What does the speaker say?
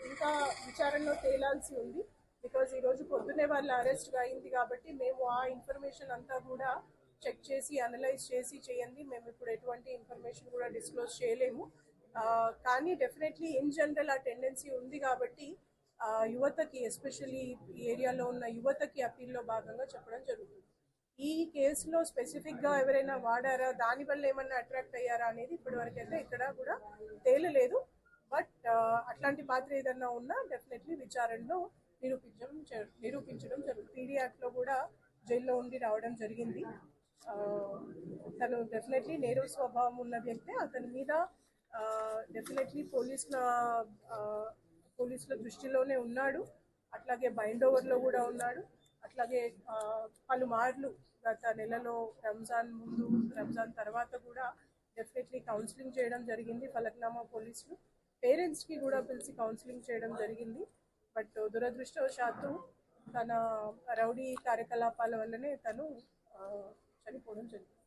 ఇంకా విచారణలో తేలాల్సి ఉంది. బికాజ్ ఈరోజు పొద్దునే వాళ్ళు అరెస్ట్ అయింది కాబట్టి మేము ఆ ఇన్ఫర్మేషన్ అంతా కూడా చెక్ చేసి అనలైజ్ చేసి చేయండి. మేము ఇప్పుడు ఎటువంటి ఇన్ఫర్మేషన్ కూడా డిస్క్లోజ్ చేయలేము. కానీ డెఫినెట్లీ ఇన్ జనరల్ ఆ టెండెన్సీ ఉంది కాబట్టి యువతకి, ఎస్పెషల్లీ ఈ ఏరియాలో ఉన్న యువతకి అప్పీల్లో భాగంగా చెప్పడం జరుగుతుంది. ఈ కేసులో స్పెసిఫిక్గా ఎవరైనా వాడారా, దానివల్ల ఏమన్నా అట్రాక్ట్ అయ్యారా అనేది ఇప్పటివరకు అయితే ఇక్కడ కూడా తేలలేదు. బట్ అట్లాంటి పాత్ర ఏదన్నా ఉన్నా డెఫినెట్లీ విచారణలో నిరూపించడం జరుగుతుంది. పీడీ యాక్ట్లో కూడా జైల్లో ఉండి రావడం జరిగింది. తను డెఫినెట్లీ నేర స్వభావం ఉన్న వ్యక్తే. అతని మీద డెఫినెట్లీ పోలీసుల దృష్టిలోనే ఉన్నాడు. అట్లాగే బైండ్ ఓవర్లో కూడా ఉన్నాడు. అట్లాగే పలుమార్లు గత నెలలో రంజాన్ ముందు, రంజాన్ తర్వాత కూడా డెఫినెట్లీ కౌన్సిలింగ్ చేయడం జరిగింది. ఫలక్నామా పోలీసులు పేరెంట్స్కి కూడా పిలిచి కౌన్సిలింగ్ చేయడం జరిగింది. బట్ దురదృష్టవశాత్తు తన రౌడీ కార్యకలాపాల వల్లనే తను చనిపోవడం జరిగింది.